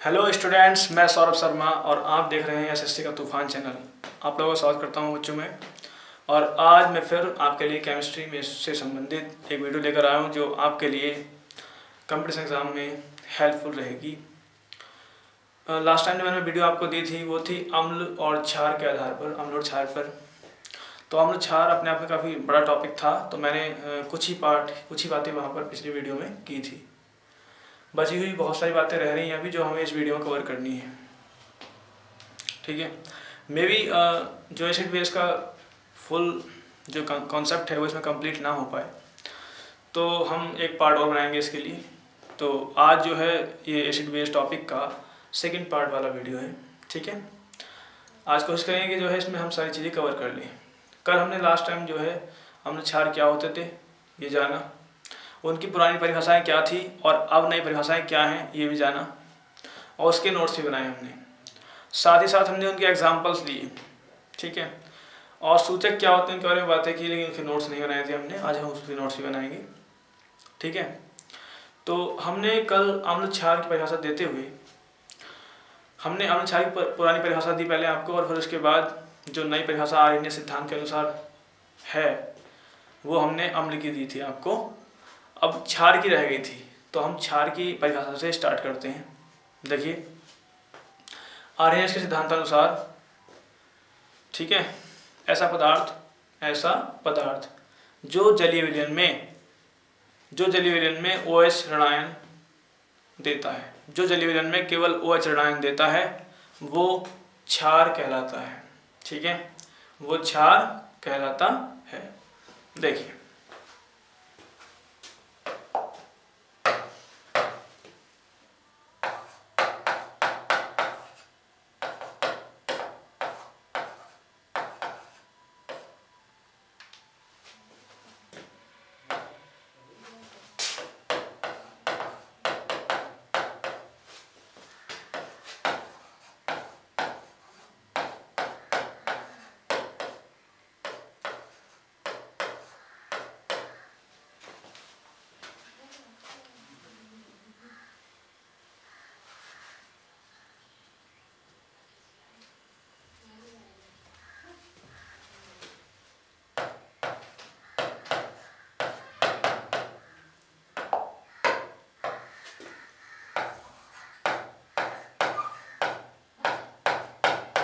Hello students, मैं सौरभ शर्मा और आप देख रहे हैं एसएससी का तूफान चैनल। आप लोगों का स्वागत करता हूं बच्चों में। और आज मैं फिर आपके लिए केमिस्ट्री में से संबंधित एक वीडियो लेकर आया हूं जो आपके लिए कंपटीशन एग्ज़ाम में हेल्पफुल रहेगी। लास्ट टाइम जो मैंने वीडियो आपको दी थी वो थी अम्ल और क्षार के आधार पर, अम्ल और क्षार पर। तो अम्ल क्षार अपने आप में काफ़ी बड़ा टॉपिक था, तो मैंने कुछ ही बातें वहाँ पर पिछली वीडियो में की थी। बची हुई बहुत सारी बातें रह रही हैं अभी जो हमें इस वीडियो में कवर करनी है। ठीक है, मे बी जो एसिड बेस का फुल जो कॉन्सेप्ट है वो इसमें कंप्लीट ना हो पाए, तो हम एक पार्ट और बनाएंगे इसके लिए। तो आज जो है ये एसिड बेस टॉपिक का सेकंड पार्ट वाला वीडियो है। ठीक है, आज कोशिश करेंगे कि जो है इसमें हम सारी चीज़ें कवर कर लें। कल हमने लास्ट टाइम जो है हमने क्षार क्या होते थे ये जाना, उनकी पुरानी परिभाषाएं क्या थी और अब नई परिभाषाएं क्या हैं ये भी जाना, और उसके नोट्स भी बनाए हमने। साथ ही साथ हमने उनके एग्जाम्पल्स लिए। ठीक है, और सूचक क्या होते हैं उनके बारे में बातें की, लेकिन उनके नोट्स नहीं बनाए थे हमने। आज हम उसके नोट्स भी बनाएंगे। ठीक है, तो हमने कल अम्ल क्षार की परिभाषा देते हुए हमने अम्ल क्षार की पुरानी परिभाषा दी पहले आपको, और फिर उसके बाद जो नई परिभाषा आर्यन सिद्धांत के अनुसार है वो हमने अम्ल की दी थी आपको। अब क्षार की रह गई थी, तो हम क्षार की परिभाषा से स्टार्ट करते हैं। देखिए, आर्यन के सिद्धांतानुसार, ठीक है, ऐसा पदार्थ जो जलीय विलयन में OH ऋणायन देता है, जो जलीय विलयन में केवल OH ऋणायन देता है वो क्षार कहलाता है। ठीक है, वो क्षार कहलाता है। देखिए,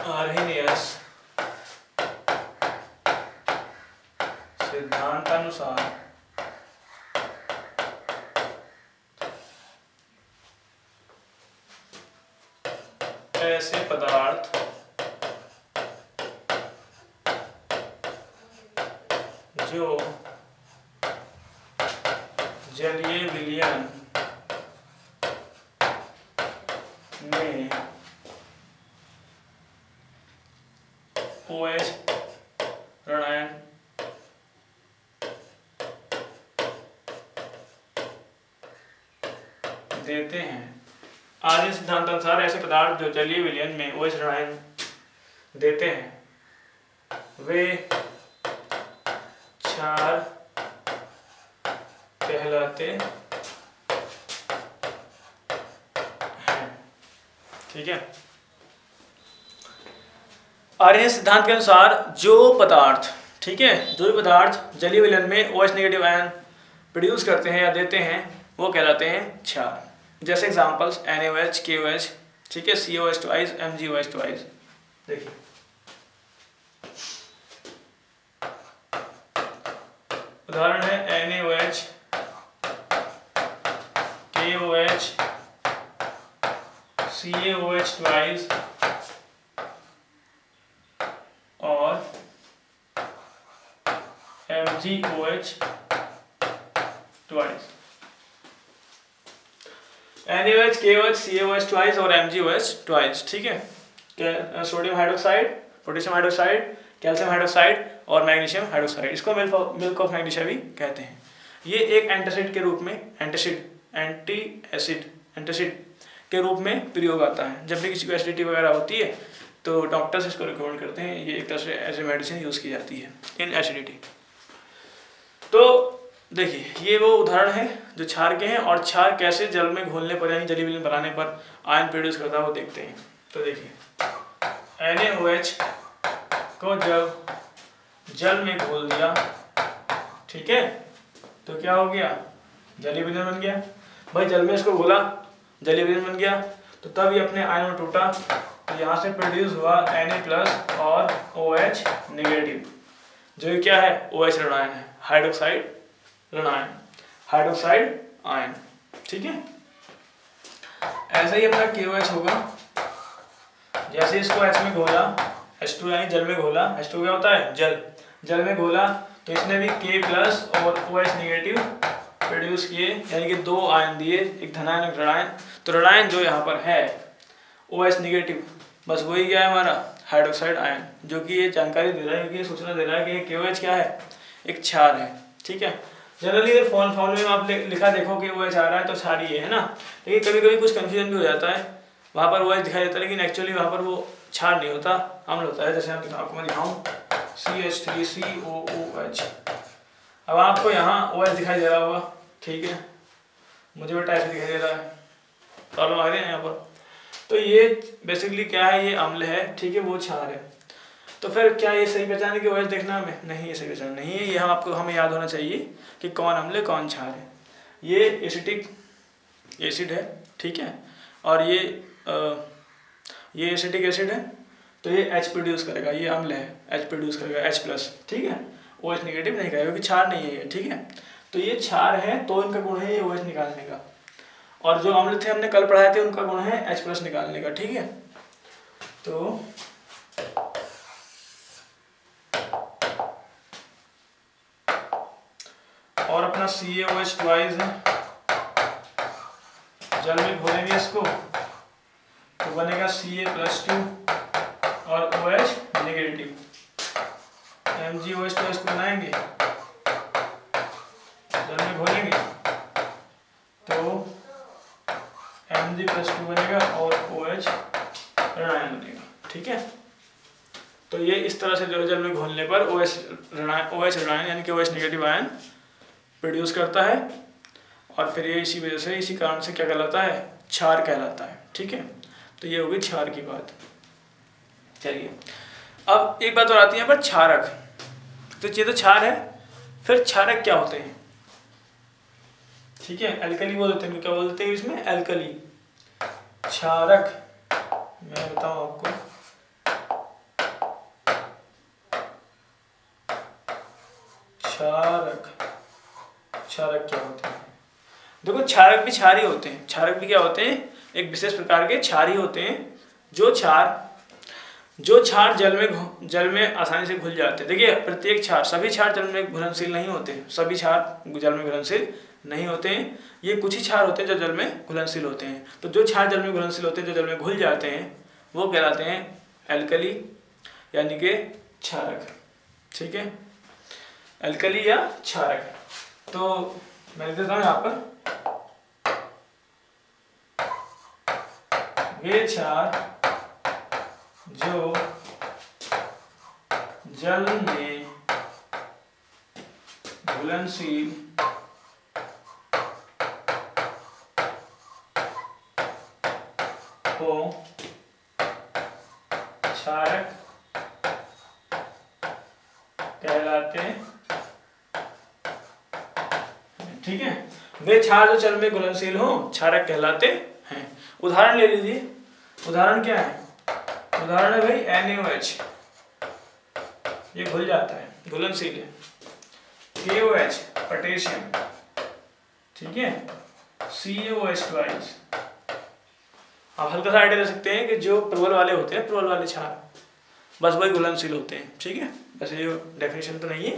आर्हेनियस सिद्धांतानुसार ऐसे पदार्थ जो जलीय विलयन में OH ऋणायन देते हैं। आर्यन सिद्धांत अनुसार ऐसे पदार्थ जो जलीय विलयन में OH ऋणायन देते हैं वे क्षार कहलाते हैं। ठीक है, आर्यन सिद्धांत के अनुसार जो पदार्थ, ठीक है, जो भी पदार्थ जलीय विलयन में OH नेगेटिव आयन प्रोड्यूस करते हैं या देते हैं वो कहलाते हैं क्षार। जैसे एग्जांपल्स NaOH, KOH, ठीक है, COH ट्वाइस, MgOH ट्वाइस। देखिए, उदाहरण है NaOH, KOH, CaOH ट्वाइस और MgOH twice. NaOH, KOH, CaOH twice और MgOH ट्वाइस। ठीक है, sodium hydroxide, potassium hydroxide, calcium hydroxide और मैग्नीशियम हाइड्रोक्साइड, इसको मिल्क ऑफ मैग्नीशिया भी कहते हैं। ये एक एंटासिड के रूप में, एंटासिड के रूप में प्रयोग आता है। जब भी किसी को एसिडिटी वगैरह होती है तो डॉक्टर्स इसको रिकमेंड करते हैं। ये एक तरह से एज ए मेडिसिन यूज़ की जाती है इन एसिडिटी। तो देखिए ये वो उदाहरण है जो क्षार के हैं, और क्षार कैसे जल में घोलने पर यानी जलीय विलयन बनाने पर आयन प्रोड्यूस करता है वो देखते हैं। तो देखिए NaOH को जब जल में घोल दिया, ठीक है, तो क्या हो गया, जलीय विलयन बन गया। भाई जल में इसको घोला, जलीय विलयन बन गया, तो तब ये अपने आयन में टूटा, तो यहाँ से प्रोड्यूस हुआ Na+ और OH नेगेटिव, जो ये क्या है, OH ऋण आयन है, हाइड्रोक्साइड ऋण आयन, हाइड्रोक्साइड आयन, ठीक है। ऐसा ही अपना KOH होगा, जैसे इसको H में घोला, H2 यानी जल में घोला, H2 क्या होता है, जल में घोला, तो इसने भी K+ और OH नेगेटिव प्रोड्यूस किए, यानी कि 2 आयन दिए, एक धनायन एक ऋणायन। तो ऋणायन जो यहाँ पर है OH नेगेटिव, बस वही क्या है हमारा हाइड्रोक्साइड आयन, जो कि ये जानकारी दे रहा है, क्योंकि ये सूचना दे रहा है कि KOH क्या है, एक क्षार है, ठीक है। जनरली अगर फॉर्मूले में आप लिखा देखो कि OH आ रहा है तो क्षार ही है ना, लेकिन कभी कभी कुछ कन्फ्यूजन भी हो जाता है, वहाँ पर OH दिखाई देता है लेकिन एक्चुअली वहाँ पर वो क्षार नहीं होता, अम्ल होता है। जैसे आपको मैं दिखाऊँ CH3COOH, अब आपको यहाँ OH दिखाई दे रहा होगा, ठीक है, मुझे भी टाइप दिखाई दे रहा है, प्रॉब्लम आ रही है यहाँ पर। तो ये बेसिकली क्या है, ये अम्ल है, ठीक है, वो क्षार है। तो फिर क्या ये सही पहचान है कि OH देखना हमें, नहीं, ये सही पहचान नहीं है, ये हमें याद होना चाहिए कि कौन अम्ल है कौन क्षार है। ये एसिटिक एसिड है, ठीक है, और ये एसिटिक एसिड है, तो ये H प्रोड्यूस करेगा, ये अम्ल है, H प्रोड्यूस करेगा H+, ठीक है, OH नेगेटिव नहीं करेगा क्योंकि क्षार नहीं है ये, ठीक है। तो ये क्षार है, तो इनका गुण है ये OH निकालने का, और जो अम्ल थे हमने कल पढ़ाए थे उनका गुण है H+ निकालने का, ठीक है। तो और अपना CaOH ट्वाइस है, जल में घोलेंगे इसको तो बनेगा Ca+2 और OH नेगेटिव, MgOH ट्वाइस को बनाएंगे, जल में घोलेंगे तो Mg+2 बनेगा और OH ऋण आयन बनेगा, ठीक है। तो ये इस तरह से जो जल में घोलने पर OH ऋण आयन यानी कि OH नेगेटिव आयन प्रोड्यूस करता है, और फिर ये इसी वजह से, इसी कारण से क्या कहलाता है, क्षार कहलाता है, ठीक है। तो ये होगी क्षार की बात। चलिए अब एक बात और आती है पर क्षारक, तो ये तो क्षार है, फिर क्षारक क्या होते हैं, ठीक है, एल्कली बोल देते हैं, क्या बोलते हैं इसमें, एल्कली। क्षारक मैं बताऊं आपको, क्षारक क्या होते हैं, देखो क्षारक भी क्षार ही होते हैं, क्षारक भी क्या होते हैं, एक विशेष प्रकार के क्षार ही होते हैं, जो क्षार जल में आसानी से घुल जाते हैं। देखिए प्रत्येक क्षार, सभी क्षार जल में घुलनशील नहीं होते, सभी क्षार जल में घुलनशील नहीं होते हैं, ये कुछ ही क्षार होते हैं जो जल में घुलनशील होते हैं। तो जो क्षार जल में घुलनशील होते हैं, जो जल में घुल जाते हैं, वो कहलाते हैं एल्कली यानी कि क्षारक, ठीक है, एल्कली या क्षारक। तो मैं लिख देता हूँ यहाँ पर, वे क्षार जो जल में घुलनशील हो क्षारक कहलाते हैं, ठीक है। वे क्षार जो जल में घुलनशील हो क्षारक कहलाते हैं। उदाहरण ले लीजिए, उदाहरण क्या है, उदाहरण है भाई NaOH, ये घुल जाता है, घुलनशील है। KOH पोटेशियम, ठीक है, CaOH ट्वाइस। आप हल्का सा आइडिया दे सकते हैं कि जो प्रबल वाले होते हैं, प्रबल वाले क्षार, बस वही घुलनशील होते हैं, ठीक है। वैसे ये डेफिनेशन तो नहीं है,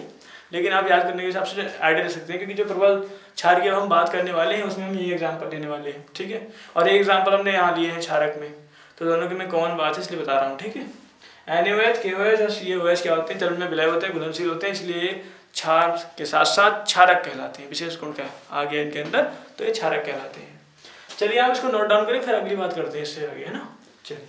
लेकिन आप याद करने के हिसाब से आइडिया दे सकते हैं, क्योंकि जो प्रबल क्षार की हम बात करने वाले हैं उसमें हम ये एग्जाम्पल देने वाले हैं, ठीक है। और ये एग्जाम्पल हमने यहाँ लिए हैं क्षारक में, तो दोनों की मैं कॉमन बात है इसलिए बता रहा हूँ, ठीक है। NaOH, KOH और CaOH क्या होते हैं, जल में विलय होते हैं, घुलनशील होते हैं, इसलिए क्षार के साथ साथ क्षारक कहलाते हैं। विशेष गुण क्या आ गया इनके अंदर, तो ये क्षारक कहलाते हैं। चलिए आप इसको नोट डाउन करें, फिर अगली बात करते हैं इससे आगे, है ना। चलिए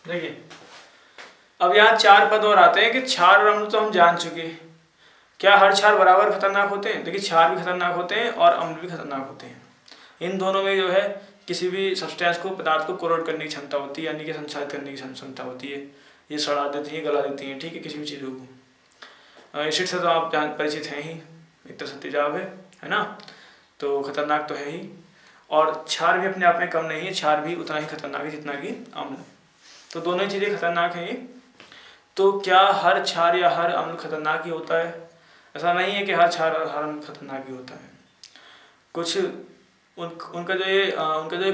देखिए अब यहाँ 4 पद और आते हैं कि क्षार और अम्ल तो हम जान चुके हैं। क्या हर क्षार बराबर खतरनाक होते हैं? देखिए क्षार भी खतरनाक होते हैं और अम्ल भी खतरनाक होते हैं। इन दोनों में जो है किसी भी सब्सटेंस को, पदार्थ को कोरोड करने की क्षमता होती है, यानी कि संक्षारित करने की क्षमता होती है। ये सड़ा देती है, गला देती हैं, ठीक है, किसी भी चीज़ों को। एसिड से तो आप परिचित हैं ही, एक तरह से तेजाब है ना, तो खतरनाक तो है ही। और क्षार भी अपने आप में कम नहीं है, क्षार भी उतना ही खतरनाक है जितना कि अम्ल। तो दोनों ही चीज़ें खतरनाक हैं। तो क्या हर क्षार या हर अम्ल खतरनाक ही होता है? ऐसा नहीं है कि हर क्षार और हर अम्ल खतरनाक ही होता है। कुछ उनका जो ये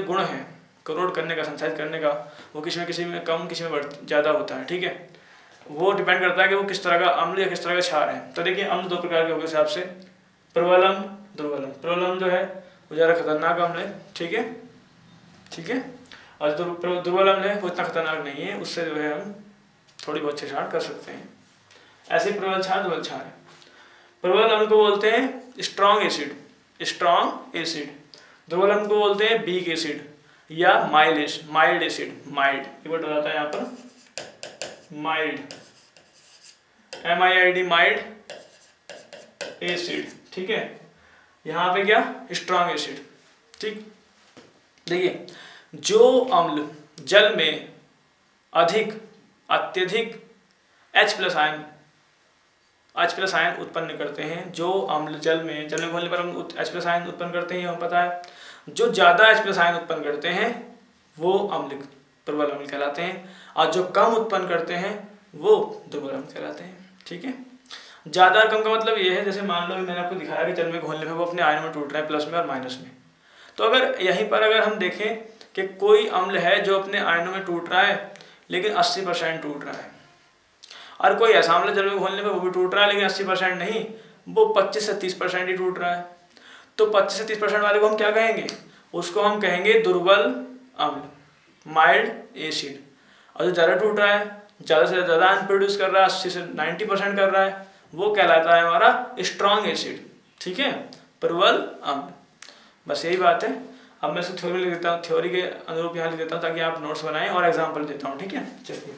गुण है करोड़ करने का, संसाधित करने का, वो किसी में कम, किसी में ज़्यादा होता है, ठीक है। वो डिपेंड करता है कि वो किस तरह का अम्ल या किस तरह का क्षार है। तो देखिए अम्ल 2 प्रकार के हो गए हिसाब से, प्रबल अम्ल, दुर्बल अम्ल। प्रबल अम्ल जो है वो ज़्यादा खतरनाक अम्ल है, ठीक है। और दुर्बल अम्ल है वो इतना खतरनाक नहीं है, उससे जो है हम थोड़ी बहुत छेड़छाड़ कर सकते हैं। ऐसे प्रबल क्षार, दुर्बल क्षार है। प्रबल अम्ल को बोलते हैं स्ट्रॉन्ग एसिड। दुर्बल अम्ल को बोलते हैं वीक एसिड या माइल्ड एसिड। माइल्ड ये वर्ड आता है यहाँ पर, माइल्ड, MILD, माइल्ड एसिड, ठीक है। यहाँ पे क्या, स्ट्रॉन्ग एसिड, ठीक। देखिए जो अम्ल जल में अत्यधिक H+ आयन उत्पन्न करते हैं, जो अम्ल जल में घोलने पर हम H+ आयन उत्पन्न करते हैं, हमें पता है। जो ज़्यादा H+ आयन उत्पन्न करते हैं वो अम्ल, प्रबल अम्ल कहलाते हैं, और जो कम उत्पन्न करते हैं वो दुर्बल अम्ल कहलाते हैं, ठीक है। ज़्यादा और कम का मतलब ये है, जैसे मान लो मैंने आपको दिखाया कि जल में घोलने पर वो अपने आयन में टूट रहे हैं, प्लस में और माइनस में। तो अगर यहीं पर अगर हम देखें कि कोई अम्ल है जो अपने आयनों में टूट रहा है लेकिन 80% टूट रहा है, और कोई ऐसा अम्ल जल में घोलने पर वो भी टूट रहा है लेकिन 80% नहीं, वो 25 से 30% ही टूट रहा है, तो 25 से 30% वाले को हम क्या कहेंगे? उसको हम कहेंगे दुर्बल अम्ल, माइल्ड एसिड। और जो ज़्यादा टूट रहा है, ज़्यादा से ज़्यादा आयन प्रोड्यूस कर रहा है, 80 से 90% कर रहा है, वो कहलाता है हमारा स्ट्रॉन्ग एसिड, ठीक है, प्रबल अम्ल। बस यही बात है। अब मैं इसको थ्योरी लिख देता हूँ, थ्योरी के अनुरूप यहाँ लिख देता हूँ ताकि आप नोट्स बनाएं, और एग्जाम्पल देता हूँ, ठीक है। चलिए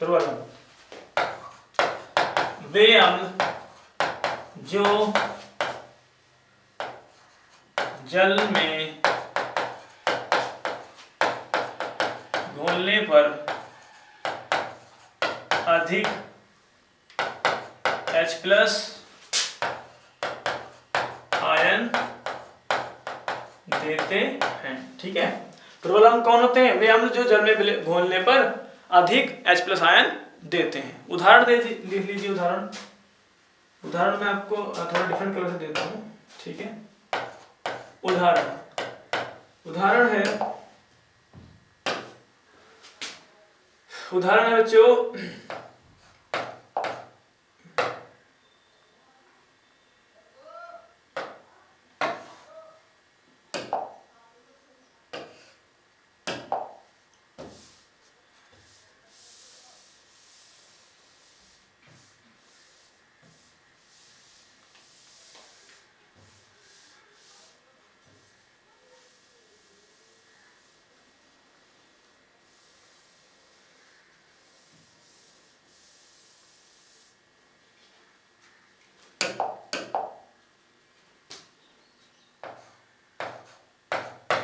प्रबल अम्ल, वे अम्ल जो जल में घोलने पर अधिक H+ आयन देते हैं, ठीक है। प्रबल अम्ल कौन होते हैं? वे अम्ल जो जल में घोलने पर अधिक H+ आयन देते हैं। उदाहरण लिख लीजिए। उदाहरण मैं आपको थोड़ा डिफरेंट कलर से देता हूँ, ठीक है। उदाहरण है बच्चों,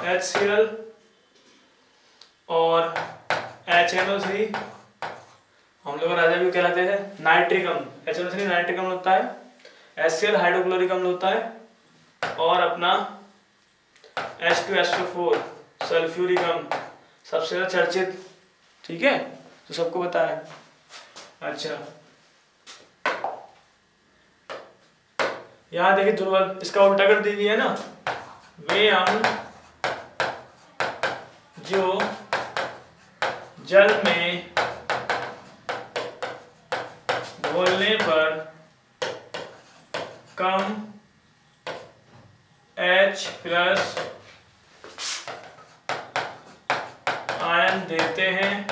HCl और HNO3, हम लोग राजा भी कहलाते हैं। नाइट्रिक अम्ल, HNO3 नाइट्रिक अम्ल होता है, HCl हाइड्रोक्लोरिक अम्ल होता है, और अपना H2SO4 सल्फ्यूरिक अम्ल सबसे ज्यादा चर्चित, ठीक है, तो सबको पता है। अच्छा यहाँ देखिए दुर्बल, इसका उल्टा कर दीजिए ना, वे अम्ल जो जल में घोलने पर कम H+ आयन देते हैं,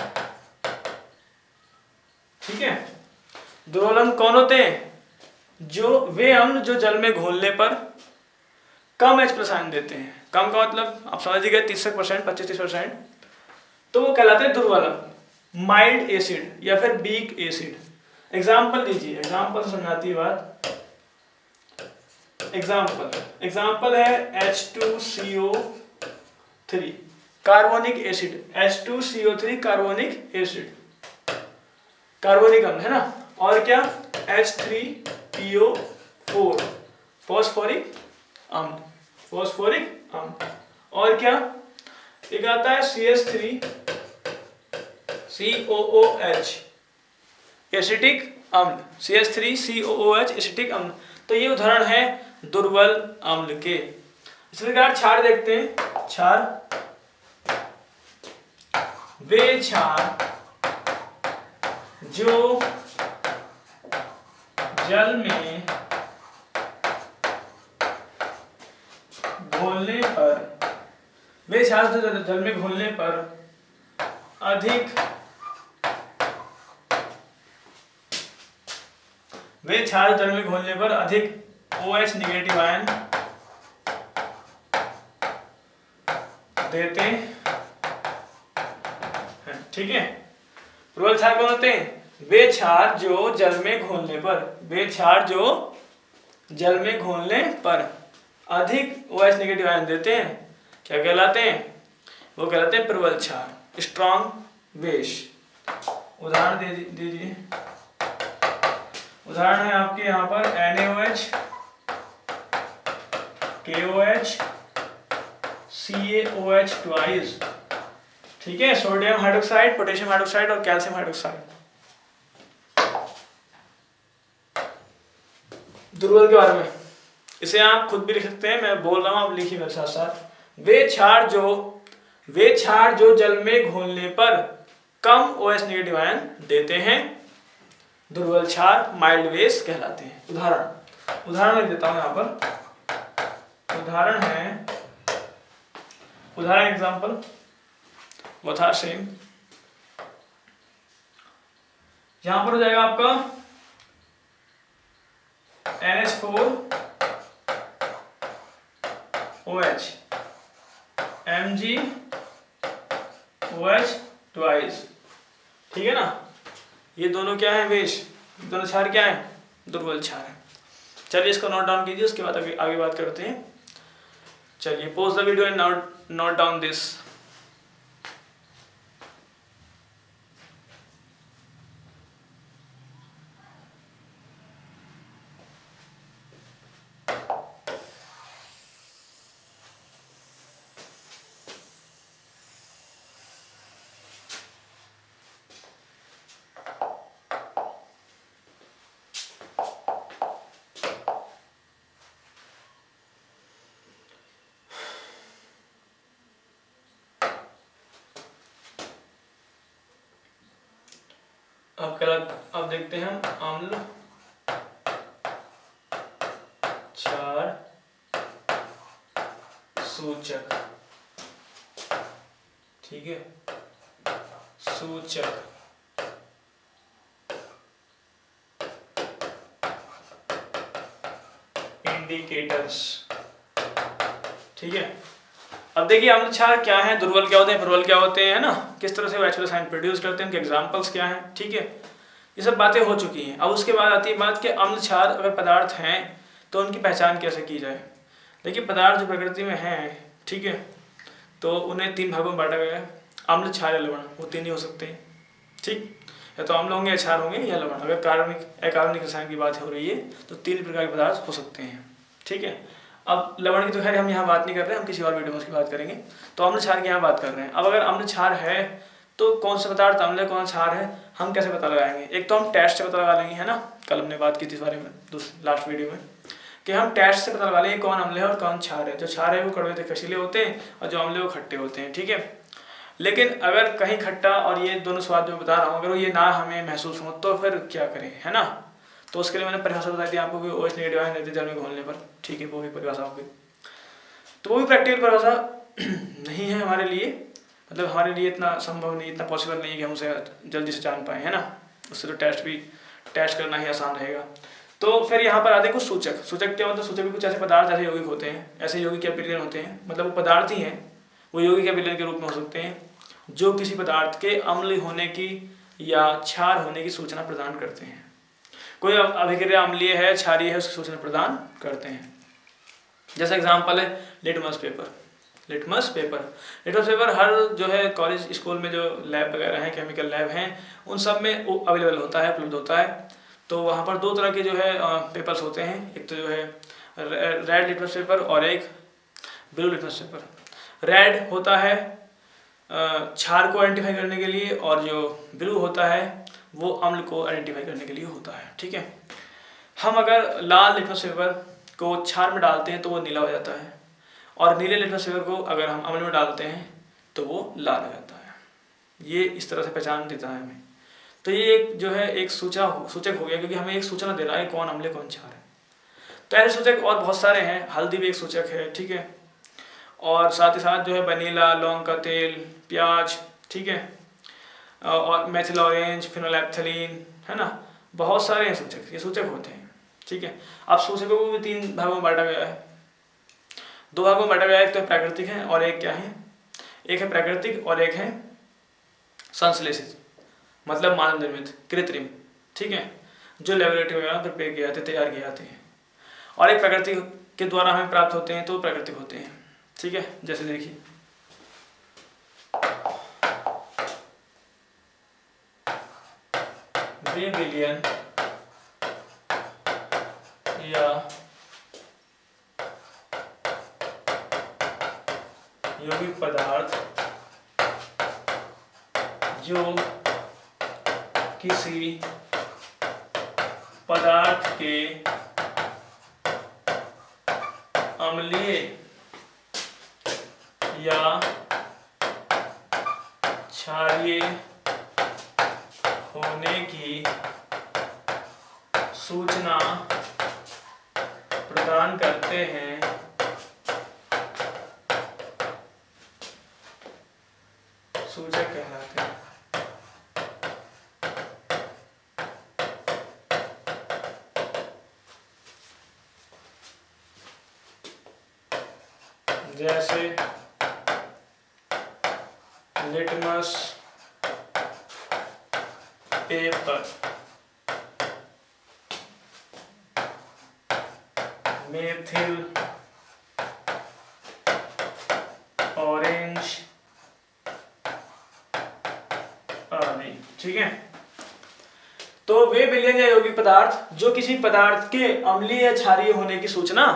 ठीक है। दुर्बल अम्ल कौन होते हैं? वे अम्ल जो जल में घोलने पर कम H+ आयन देते हैं, कम का मतलब आप समझ गए 30% 25-30%, तो वो कहलाते हैं दुर्बल अम्ल, माइल्ड एसिड या फिर वीक एसिड। एग्जाम्पल लीजिए, एग्जाम्पल समझाती है बात। एग्जाम्पल है H2CO3 carbonic acid, H2CO3 carbonic acid, carbonic अम्ल है ना। और क्या H3PO4 फॉस्फोरिक अम्ल, फॉस्फोरिक अम्ल। और क्या एक आता है CH3COOH एसिटिक अम्ल, CH3COOH एसिटिक अम्ल। तो ये उदाहरण है दुर्बल अम्ल के। इस प्रकार क्षार देखते हैं। क्षार, वे क्षार जो जल में घोलने पर, वे क्षार जो जल में घोलने पर अधिक, वे क्षार जल में घोलने पर अधिक OH नेगेटिव आयन देते हैं। ठीक है, प्रबल क्षार कौन होते हैं? वे क्षार जो जल में घोलने पर, वे क्षार जो जल में घोलने पर अधिक OH नेगेटिव आयन देते हैं, क्या कहलाते हैं? वो कहलाते हैं प्रबल क्षार, स्ट्रॉन्ग बेस। उदाहरण दे दीजिए। उदाहरण है आपके यहाँ पर NaOH, KOH, CaOH ट्वाइस, ठीक है, सोडियम हाइड्रोक्साइड, पोटेशियम हाइड्रोक्साइड और कैल्शियम हाइड्रोक्साइड। दुर्बल के बारे में इसे आप खुद भी लिख सकते हैं, मैं बोल रहा हूं आप लिखिए मेरे साथ साथ। वे क्षार जो जल में घोलने पर कम OH नेगेटिव आयन देते हैं, दुर्बल क्षार, माइल्ड बेस कहलाते हैं। उदाहरण लिख देता हूं यहां पर। उदाहरण एग्जांपल वो था सेम, यहां पर हो जाएगा आपका NH4OH MgOH ट्वाइस, ठीक है ना। ये दोनों क्या है? बेस। दोनों क्षार क्या है? दुर्बल क्षार है। चलिए इसको नोट डाउन कीजिए, उसके बाद आगे बात करते हैं। चलिए pause the video and note down this. अब देखते हैं अम्ल क्षार सूचक, ठीक है, सूचक। इंडिकेटर्स, ठीक है। अब देखिए अम्ल क्षार क्या है, दुर्बल क्या होते हैं, प्रबल क्या होते हैं, है ना, किस तरह से वो H+ आयन प्रोड्यूस करते हैं, उनके एग्जांपल्स क्या हैं, ठीक है। ये सब बातें हो चुकी हैं। अब उसके बाद आती है बात कि अम्ल क्षार अगर पदार्थ हैं तो उनकी पहचान कैसे की जाए। देखिए पदार्थ जो प्रकृति में हैं, ठीक है, तो उन्हें 3 भागों में बांटा गया है, अम्ल क्षार या लवण, वो 3 ही हो सकते हैं, ठीक। या तो अम्ल होंगे या क्षार होंगे या लवण। अगर कार्बनिक अकार्बनिक रसायन की बात हो रही है तो 3 प्रकार के पदार्थ हो सकते हैं, ठीक है। अब लवण की तो खैर हम यहाँ बात नहीं कर रहे हैं, हम किसी और वीडियो में उसकी बात करेंगे। तो अम्ल क्षार की यहाँ बात कर रहे हैं। अब अगर अम्ल क्षार है तो कौन सा पदार्थ अम्ल है, कौन सा क्षार है, हम कैसे पता लगाएंगे? एक तो हम टेस्ट से पता लगा लेंगे, है ना, कल हमने बात की थी इस बारे में लास्ट वीडियो में, कि हम टेस्ट से पता लगा लेंगे कौन अम्ल है और कौन क्षार है। जो क्षार है वो कड़वे से खशीले होते हैं और जो अम्ल है वो खट्टे होते हैं, ठीक है। लेकिन अगर कहीं खट्टा और ये दोनों स्वाद जो बता रहा हूँ अगर ये ना हमें महसूस हो तो फिर क्या करें, है ना। तो उसके लिए मैंने परिभाषा बताई थी आपको कि OH नेगेटिव आयन देते जल में घोलने पर, ठीक है, वो भी परिभाषा होगी। तो वो भी प्रैक्टिकल परिभाषा नहीं है हमारे लिए, मतलब हमारे लिए इतना संभव नहीं, इतना पॉसिबल नहीं है कि हम उसे जल्दी से जान पाए, है ना। उससे तो टेस्ट करना ही आसान रहेगा। तो फिर यहाँ पर आते हैं कुछ सूचक। सूचक क्या मतलब, सूचक भी कुछ ऐसे पदार्थ ऐसे यौगिक होते हैं, ऐसे यौगिक या विलयन होते हैं, मतलब वो पदार्थ ही हैं, वो यौगिक या विलयन के रूप में हो सकते हैं जो किसी पदार्थ के अम्ल होने की या क्षार होने की सूचना प्रदान करते हैं। कोई अभिक्रिया अम्लीय है, क्षारीय है, उसकी सूचना प्रदान करते हैं। जैसा एग्जाम्पल है लिटमस पेपर। लिटमस पेपर हर जो है कॉलेज स्कूल में जो लैब वगैरह हैं, केमिकल लैब हैं, उन सब में वो अवेलेबल होता है, उपलब्ध होता है। तो वहाँ पर दो तरह के जो है पेपर्स होते हैं, एक तो जो है रेड लिटमस पेपर और एक ब्लू लिटमस पेपर। रेड होता है क्षार को आइडेंटिफाई करने के लिए, और जो ब्लू होता है वो अम्ल को आइडेंटिफाई करने के लिए होता है। ठीक है, हम अगर लाल लिटमस पेपर को क्षार में डालते हैं तो वो नीला हो जाता है, और नीले लिटमस पेपर को अगर हम अम्ल में डालते हैं तो वो लाल हो जाता है। ये इस तरह से पहचान देता है हमें। तो ये एक जो है एक सूचक हो गया, क्योंकि हमें एक सूचना दे रहा है कौन अम्ल कौन क्षार है। तो ऐसे सूचक और बहुत सारे हैं, हल्दी भी एक सूचक है। ठीक है, और साथ ही साथ जो है वनीला, लौंग का तेल, प्याज, ठीक है, और मेथिल ऑरेंज, फिनोलेप्थलीन, है ना, बहुत सारे हैं सूचक, ये सूचक होते हैं। ठीक है, अब सूचकों को भी 3 भागों में बांटा गया है, 2 भागों में बांटा गया है, एक तो प्राकृतिक है और एक क्या है, एक है प्राकृतिक और एक है संश्लेषित, मतलब मानव निर्मित, कृत्रिम। ठीक है, जो लेबोरेटरी वगैरह प्रिपेयर किए जाते हैं, तैयार किए जाते हैं, और एक प्रकृति के द्वारा हमें प्राप्त होते हैं, तो प्राकृतिक होते हैं। ठीक है, जैसे देखिए वे विलयन या यौगिक पदार्थ जो किसी पदार्थ के अम्लीय या क्षारीय होने की सूचना प्रदान करते हैं, सूचक कहलाते हैं। जैसे लिटमस पेपर, मेथिल ऑरेंज आदि। ठीक है, तो वे विलयन या यौगिक पदार्थ जो किसी पदार्थ के अम्लीय या क्षारीय होने की सूचना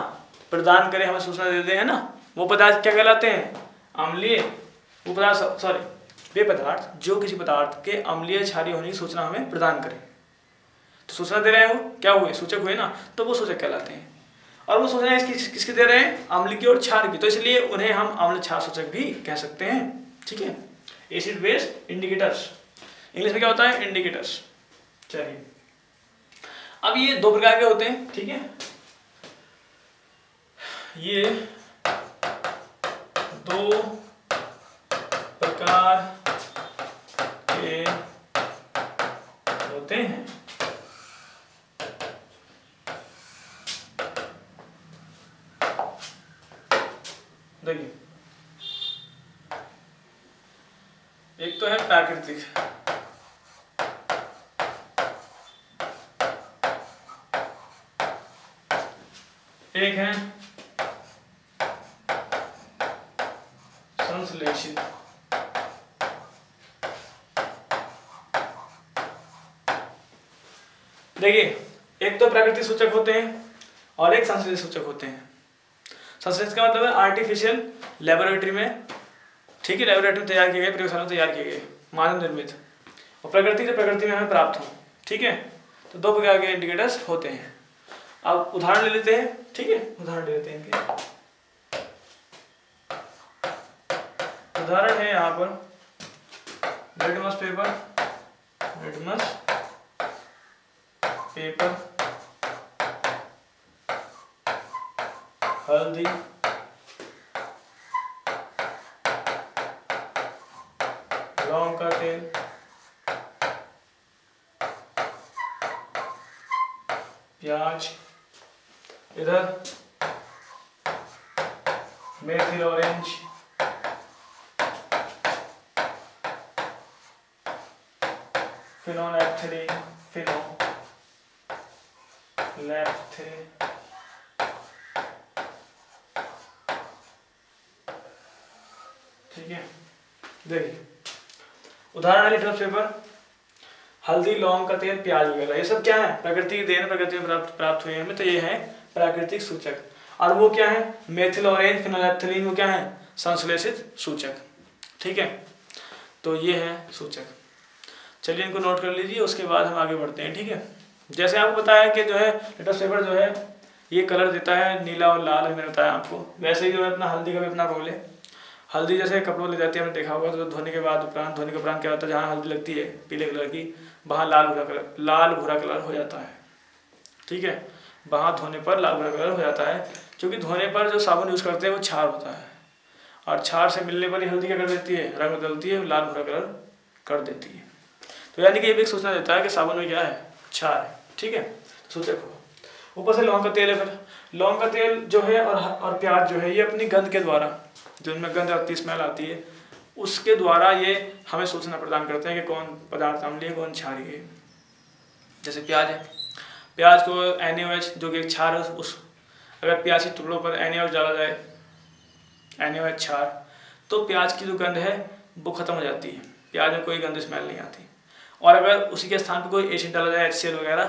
प्रदान करें, हमें सूचना देते हैं ना, वो पदार्थ क्या कहलाते हैं, अम्लीय। वो पदार्थ सॉरी वे पदार्थ जो किसी पदार्थ के अम्लीय क्षारीय होने की सूचना हमें प्रदान करें, तो सूचना दे रहे हैं, वो क्या हुए, सूचक हुए ना, तो वो सूचक कहलाते हैं। और वो सूचना किसकी दे रहे हैं, अम्ल की और क्षार की, तो इसलिए उन्हें हम अम्ल क्षार सूचक भी कह सकते हैं। ठीक है, एसिड बेस इंडिकेटर्स, इंग्लिश में क्या होता है, इंडिकेटर्स। चलिए, अब ये 2 प्रकार के होते हैं। ठीक है, ये 2 प्रकार के होते हैं। देखिए, एक तो है प्राकृतिक, एक है संश्लेषित। देखिए, एक तो प्राकृतिक सूचक होते हैं और एक संश्लेषित सूचक होते हैं। संश्लेषित का मतलब है आर्टिफिशियल, लेबोरेटरी में, ठीक है, लेबोरेटरी में तैयार किए गए, प्रयोगशाला में तैयार किए गए, मानव निर्मित। और प्रकृति जो प्रकृति में हमें प्राप्त हो। ठीक है, तो 2 प्रकार के इंडिकेटर्स होते हैं। अब उदाहरण ले लेते हैं। ठीक है, उदाहरण ले लेते हैं इनके। उदाहरण है यहाँ पर लिटमस पेपर, हल्दी, लौंग का तेल, प्याज, इधर मेथिल ऑरेंज, फिनोलेप्थेलिन, ठीक है। देखिए उदाहरण है लिटमस पेपर, हल्दी, लौंग का तेल, प्याज वगैरह, ये सब क्या है? प्रकृति की देन, प्रकृति में प्राप्त हुए हमें, तो ये है प्राकृतिक सूचक। और वो क्या है? मेथिल ऑरेंज, फिनोलेप्थेलिन, वो क्या है? संश्लेषित सूचक। ठीक है, तो ये है सूचक। चलिए इनको नोट कर लीजिए, उसके बाद हम आगे बढ़ते हैं। ठीक है, जैसे आपको बताया कि जो है लिटमस पेपर जो है ये कलर देता है नीला और लाल, मैंने बताया आपको। वैसे ही जो है अपना हल्दी का भी अपना रोल है। हल्दी जैसे कपड़ों ले जाती है, हमने देखा होगा, तो धोने के उपरांत क्या होता है, जहाँ हल्दी लगती है पीले कलर की, वहाँ लाल भूरा कलर हो जाता है। ठीक है, वहाँ धोने पर लाल भूरा कलर हो जाता है, क्योंकि धोने पर जो साबुन यूज़ करते हैं वो क्षार होता है, और क्षार से मिलने पर ही हल्दी क्या कर देती है? रंग बदलती है, लाल भूरा कलर कर देती है। तो यानी कि ये भी एक सूचना देता है कि साबुन में क्या है? क्षार है। ठीक है, सूचक हो। ऊपर से लौंग का तेल है, फिर लौंग का तेल जो है और प्याज जो है, ये अपनी गंध के द्वारा, जो इनमें गंध आती है, स्मेल आती है, उसके द्वारा ये हमें सूचना प्रदान करते हैं कि कौन पदार्थ अम्लीय, कौन क्षारीय है। जैसे प्याज है, प्याज को NaOH जो कि क्षार है, उस अगर प्याज के टुकड़ों पर NaOH डाला जाए, NaOH क्षार, तो प्याज की जो गंध है वो खत्म हो जाती है, प्याज में कोई गंध स्मेल नहीं आती। और अगर उसी के स्थान पर कोई एसिड डाला जाए, HCl वगैरह,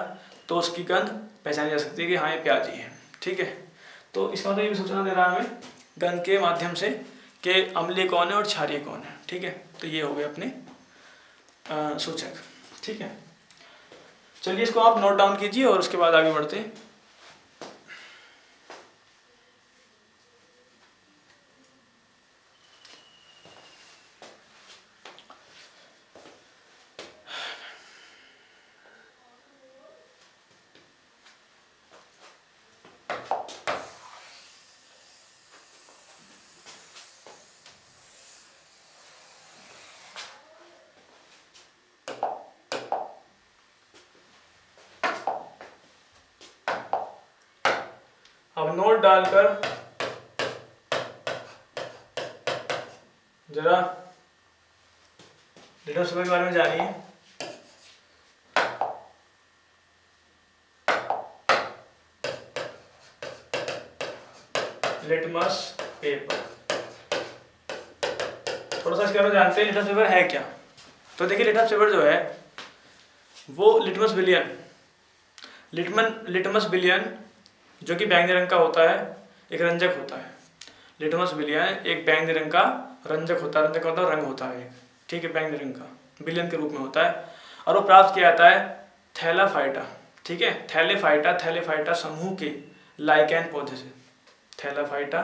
तो उसकी गंध पहचानी जा सकती है कि हाँ ये प्याज ही है। ठीक है, तो इसका मतलब ये भी सूचना दे रहा है हमें गंध के माध्यम से कि अम्लीय कौन है और क्षारीय कौन है। ठीक है, तो ये हो गए अपने सूचक। ठीक है, चलिए इसको आप नोट डाउन कीजिए और उसके बाद आगे बढ़ते हैं। अब नोट डालकर जरा लिटमस पेपर के बारे में जानिए। लिटमस पेपर, थोड़ा सा इसके बारे में जानते हैं, लिटमस पेपर है क्या। तो देखिए लिटमस पेपर जो है वो लिटमस विलियन जो कि बैंगनी रंग का होता है, एक रंजक होता है। लिटमस विलियन एक बैंगनी रंग का रंजक होता है, रंग होता है। ठीक है, बैंगनी रंग का विलियन के रूप में होता है, और वो प्राप्त किया जाता है थैलाफाइटा। ठीक है, थैलेफाइटा समूह के लाइकेन पौधे से। थैलेफाइटा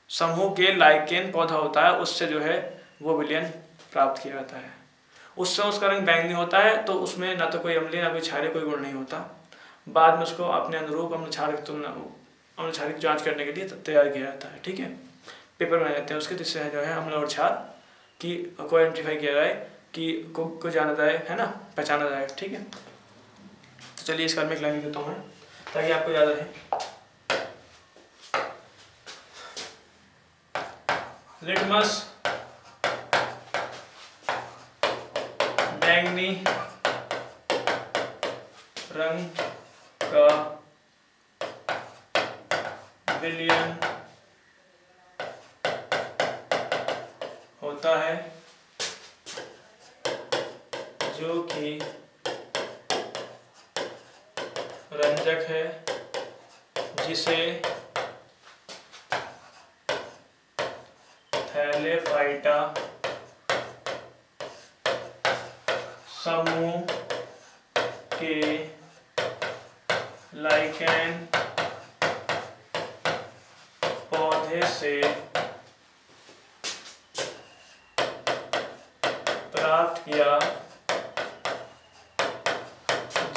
समूह के लाइकेन पौधा होता है, उससे जो है वो विलियन प्राप्त किया जाता है। उससे उसका रंग बैंगनी होता है, तो उसमें ना तो कोई अम्लीय ना कोई क्षारीय कोई गुण नहीं होता। बाद में उसको अपने अनुरूप अम्ल क्षार की जांच करने के लिए तैयार किया जाता है। ठीक है, पेपर बनाए जाते हैं उसके, जिससे जो है अम्ल और क्षार की को आइडेंटिफाई किया जाए, कि को जाना जाए, है ना, पहचाना जाए। ठीक है, तो चलिए इस बार में एक लाइन देता हूँ मैं, ताकि आपको याद रहे। लिटमस बैंगनी रंग का विलियन होता है, जो कि रंजक है, जिसे थैलेफाइटा समूह के लाइकेन पौधे से प्राप्त किया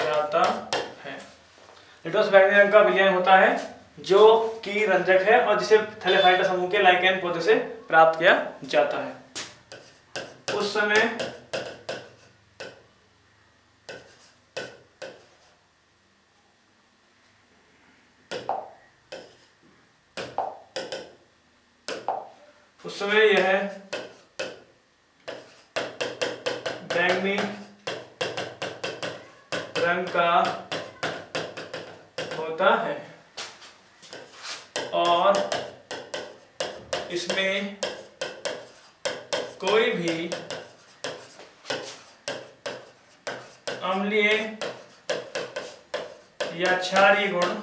जाता है। लिटमस बैंगनी रंग का विलियन होता है, जो कि रंजक है, और जिसे थैलेफाइटा समूह के लाइकेन पौधे से प्राप्त किया जाता है। उस समय उस समय यह बैंगनी रंग का होता है और इसमें कोई भी अम्लीय या क्षारीय गुण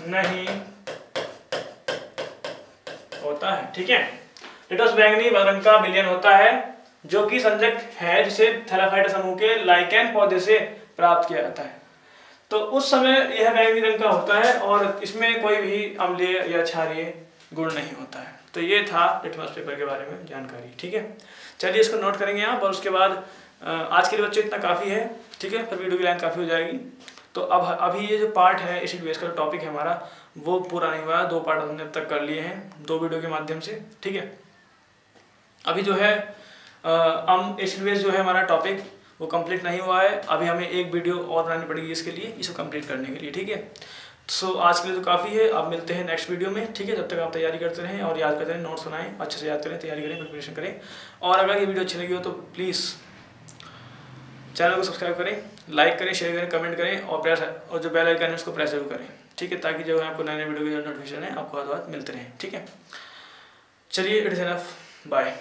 नहीं होता है। ठीक है, लेटस बैंगनी रंग का विलयन होता है जो कि संजक है जिसे थैलाफाइटा समूह के लाइकेन पौधे से प्राप्त किया जाता है। तो उस समय यह बैंगनी रंग का होता है और इसमें कोई भी अम्लीय या क्षारीय गुण नहीं होता है। तो ये था लिटमस पेपर के बारे में जानकारी। ठीक है, चलिए इसको नोट करेंगे आप और उसके बाद आज के लिए बच्चों इतना काफ़ी है। ठीक है, फिर वीडियो की लाइन काफ़ी हो जाएगी। तो अब अभी ये जो पार्ट है एसिड बेस का जो टॉपिक है हमारा वो पूरा नहीं हुआ है। 2 पार्ट हमने अब तक कर लिए हैं 2 वीडियो के माध्यम से। ठीक है, अभी जो है एसिड बेस जो है हमारा टॉपिक वो कंप्लीट नहीं हुआ है। अभी हमें एक वीडियो और बनानी पड़ेगी इसके लिए, इसको कंप्लीट करने के लिए। ठीक है, सो आज के लिए तो काफ़ी है। अब मिलते हैं नेक्स्ट वीडियो में। ठीक है, जब तक आप तैयारी करते रहें और याद करते रहें, नोट्स बनाएं, अच्छे से याद करें, तैयारी करें, प्रिपरेशन करें। और अगर ये वीडियो अच्छी लगी हो तो प्लीज़ चैनल को सब्सक्राइब करें, लाइक करें, शेयर करें, कमेंट करें और जो बेल आइकन है उसको प्रेस जरूर करें। ठीक है, ताकि जो है आपको नए नए वीडियो की नोटिफिकेशन है आपको हर बार मिलते रहें। ठीक है, चलिए, इट इज़ एनफ, बाय।